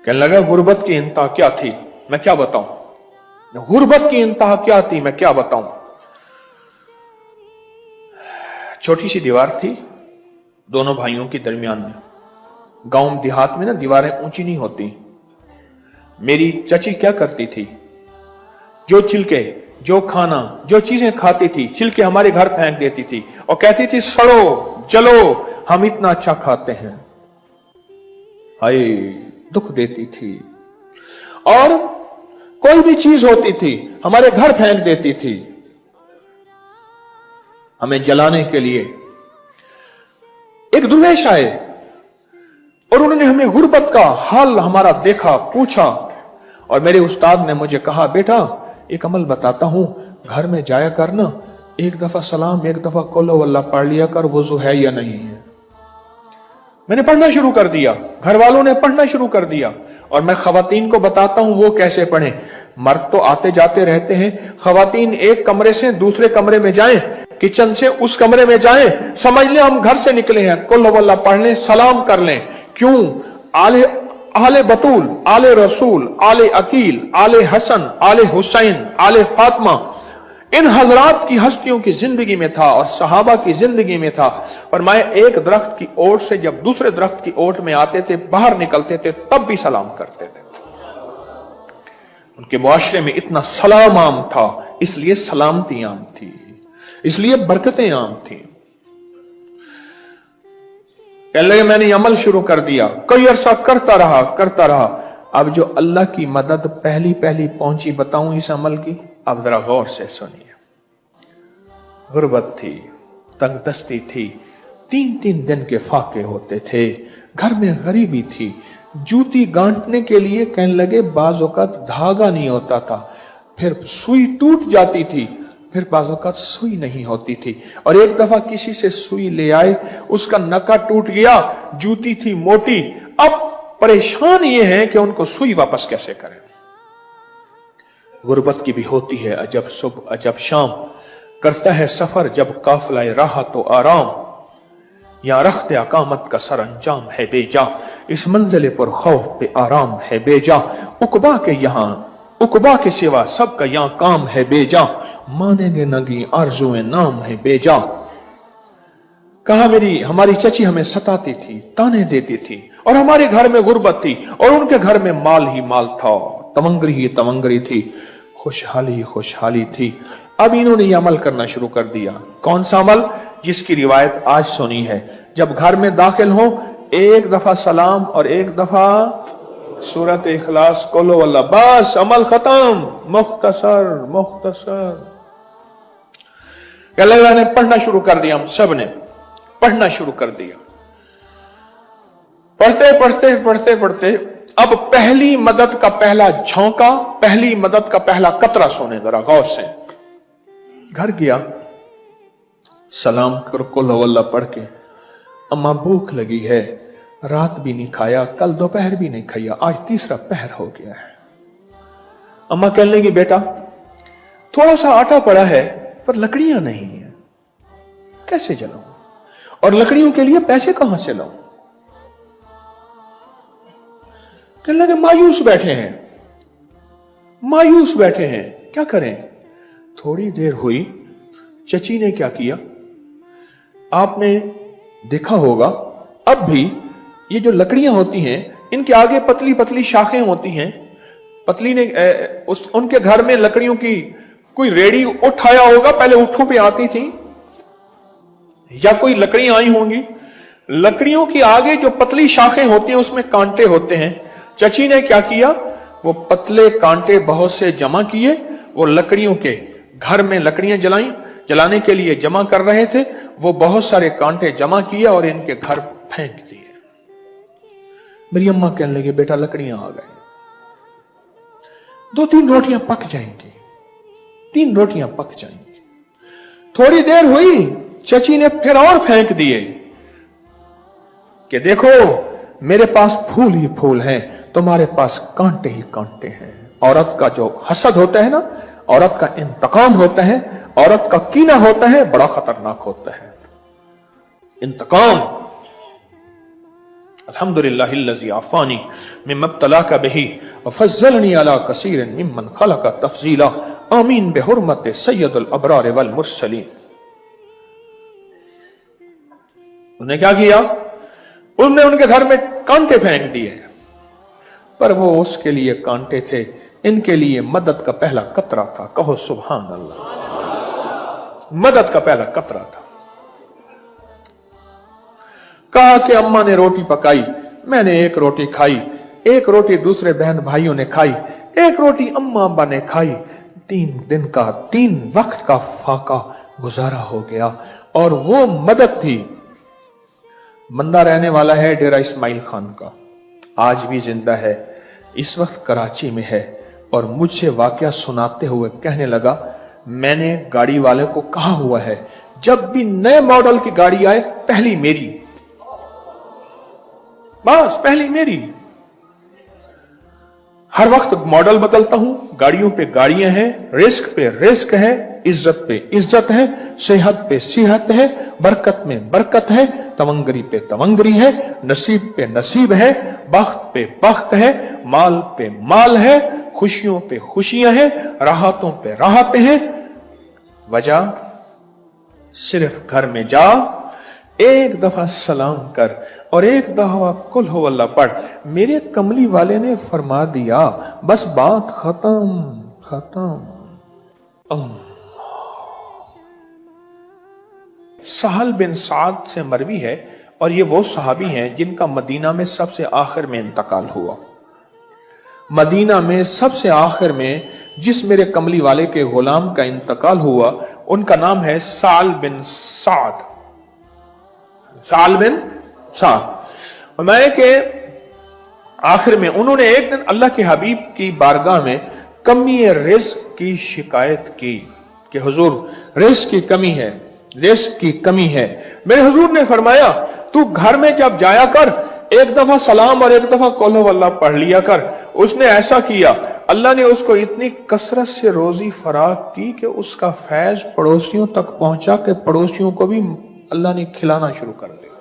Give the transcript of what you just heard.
कहने लगा गुर्बत की इंतहा क्या थी मैं क्या बताऊं, गुर्बत की इंतहा क्या थी मैं क्या बताऊं। छोटी सी दीवार थी दोनों भाइयों के दरमियान में। गांव देहात में ना दीवारें ऊंची नहीं होती। मेरी चची क्या करती थी, जो छिलके, जो खाना, जो चीजें खाती थी छिलके हमारे घर फेंक देती थी और कहती थी सड़ो जलो हम इतना अच्छा खाते हैं। हाय दुख देती थी। और कोई भी चीज होती थी हमारे घर फेंक देती थी हमें जलाने के लिए। एक दुर्वेश आए और उन्होंने हमें गुर्बत का हाल हमारा देखा, पूछा, और मेरे उस्ताद ने मुझे कहा बेटा एक अमल बताता हूं, घर में जाया करना, एक दफा सलाम एक दफा कुल वल्लाह पढ़ लिया कर, वुजू है या नहीं है। मैंने पढ़ना शुरू कर दिया, घर वालों ने पढ़ना शुरू कर दिया, और मैं खवातीन को बताता हूं वो कैसे पढ़ें। मर्द तो आते जाते रहते हैं, खवातीन एक कमरे से दूसरे कमरे में जाएं, किचन से उस कमरे में जाएं, समझ लें हम घर से निकले हैं, कुल वल्लाह पढ़ लें, सलाम कर लें। क्यों? आले बतूल, आले रसूल, आले अकील, आले हसन, आले हुसैन, आले फातिमा, इन हजरात की हस्तियों की जिंदगी में था और सहाबा की जिंदगी में था। फरमाया एक दरख्त की ओट से जब दूसरे दरख्त की ओट में आते थे, बाहर निकलते थे, तब भी सलाम करते थे। उनके मुआशरे में इतना सलाम आम था, इसलिए सलामती आम थी, इसलिए बरकतें आम थी। कहने लगे मैंने अमल शुरू कर दिया, कई अरसा करता रहा। अब जो अल्लाह की मदद पहली पहली पहुंची बताऊं इस अमल की, अब जरा गौर से सुनिए। गुर्बत थी, तंगदस्ती थी, 3-3 दिन के फाके होते थे, घर में गरीबी थी, जूती गांठने के लिए कहने लगे बाज़ औक़ात धागा नहीं होता था, फिर सुई टूट जाती थी, फिर बाज़ औक़ात सुई नहीं होती थी, और एक दफा किसी से सुई ले आए, उसका नका टूट गया, जूती थी मोटी, अब परेशान ये है कि उनको सुई वापस कैसे करें। गुर्बत की भी होती है अजब सुबह अजब शाम, करता है सफर जब काफिला राह तो आराम, या रख्त अकामत का सर अंजाम है बेजा, इस मंजिल पर खौफ पे आराम है बेजा, उकबा के सिवा सबका यहां काम है बेजा, मानेंगे नगी आरज़ुए नाम है बेजा। कहा हमारी चची हमें सताती थी, ताने देती थी, और हमारे घर में गुर्बत थी और उनके घर में माल ही माल था, तमंगरी ही तमंगरी थी, खुशहाली ही खुशहाली थी। अब इन्होंने यह अमल करना शुरू कर दिया। कौन सा अमल? जिसकी रिवायत आज सुनी है। जब घर में दाखिल हो, एक दफा सलाम और एक दफा सूरत इखलास कुल वल्लाह, बस अमल खत्म। मुख्तसर अल्लाह ने पढ़ना शुरू कर दिया, हम सब ने पढ़ना शुरू कर दिया। पढ़ते अब पहली मदद का पहला झोंका, पहली मदद का पहला कतरा सुने जरा गौर से। घर गया, सलाम कर कुल वल्लाह पढ़ के, अम्मा भूख लगी है, रात भी नहीं खाया, कल दोपहर भी नहीं खाया, आज तीसरा पहर हो गया है। अम्मा कहने लगी बेटा थोड़ा सा आटा पड़ा है पर लकड़ियां नहीं है, कैसे जलाऊं, और लकड़ियों के लिए पैसे कहां से लाऊं। कहने लगे मायूस बैठे हैं, क्या करें। थोड़ी देर हुई, चची ने क्या किया, आपने देखा होगा, अब भी ये जो लकड़ियां होती हैं इनके आगे पतली पतली शाखें होती हैं। पतली ने उनके घर में लकड़ियों की कोई रेडी उठाया होगा, पहले ऊँटों पे आती थी, या कोई लकड़ियां आई होंगी। लकड़ियों की आगे जो पतली शाखें होती हैं उसमें कांटे होते हैं। चची ने क्या किया, वो पतले कांटे बहुत से जमा किए, वो लकड़ियों के घर में लकड़ियां जलाने के लिए जमा कर रहे थे, वो बहुत सारे कांटे जमा किए और इनके घर फेंक दिए। मेरी अम्मा कहने लगे बेटा लकड़ियां आ गई, 2-3 रोटियां पक जाएंगी, 3 रोटियां पक जाएंगी। थोड़ी देर हुई, चची ने फिर और फेंक दिए कि देखो मेरे पास फूल ही फूल हैं, तुम्हारे पास कांटे ही कांटे हैं। औरत का जो हसद होता है ना, औरत का इंतकाम होता है, औरत का कीना होता है, बड़ा खतरनाक होता है। इंतकाम अल्हम्दुलिल्लाहिल्लज़ी आफ़ानी मिम्मा इब्तलाका बिही व फ़ज़्ज़लनी अला कसीरिन मिम्मन ख़लक़ तफ़ज़ीला आमीन बिहुर्मति सय्यदुल अबरार वल मुरसलीन। उन्होंने क्या किया? उन्होंने उनके घर में कांटे फेंक दिए, पर वो उसके लिए कांटे थे, इनके लिए मदद का पहला कतरा था। कहो सुभान अल्लाह। मदद का पहला कतरा था। कहा कि अम्मा ने रोटी पकाई, मैंने एक रोटी खाई, एक रोटी दूसरे बहन भाइयों ने खाई, एक रोटी अम्मा अब्बा ने खाई। 3 दिन का 3 वक्त का फाका गुजारा हो गया। और वो मदद थी। बंदा रहने वाला है डेरा इस्माइल खान का, आज भी जिंदा है, इस वक्त कराची में है, और मुझसे वाकया सुनाते हुए कहने लगा, मैंने गाड़ी वाले को कहा हुआ है जब भी नए मॉडल की गाड़ी आए पहली मेरी, बस पहली मेरी। हर वक्त मॉडल बदलता हूं, गाड़ियों पे गाड़ियां हैं, रिस्क पे रिस्क है, इज्जत पे इज्जत है, सेहत पे सेहत है, बरकत में बरकत है, तवंगरी पे तवंगरी है, नसीब पे नसीब है, बख्त पे बख्त है, माल पे माल है, खुशियों पे खुशियां हैं, राहतों पे राहतें हैं। वजह सिर्फ घर में जा, एक दफा सलाम कर और एक दफा कुल हो अल्लाह पढ़, मेरे कमली वाले ने फरमा दिया, बस बात खत्म खत्म। सहल बिन साद से मरवी है, और ये वो सहाबी हैं जिनका मदीना में सबसे आखिर में इंतकाल हुआ। मदीना में सबसे आखिर में जिस मेरे कमली वाले के गुलाम का इंतकाल हुआ, उनका नाम है साल बिन साद। साल बिन साद। मैं के आखिर में उन्होंने एक दिन अल्लाह के हबीब की बारगाह में कमी रिज़्क की शिकायत की कि हुजूर रिज़्क की कमी है, रिज़्क की कमी है। मेरे हुजूर ने फरमाया, तू घर में जब जाया कर, एक दफा सलाम और एक दफा कौल वल्लाह पढ़ लिया कर। उसने ऐसा किया, अल्लाह ने उसको इतनी कसरत से रोजी फराग की कि उसका फैज पड़ोसियों तक पहुंचा के पड़ोसियों को भी अल्लाह ने खिलाना शुरू कर दिया।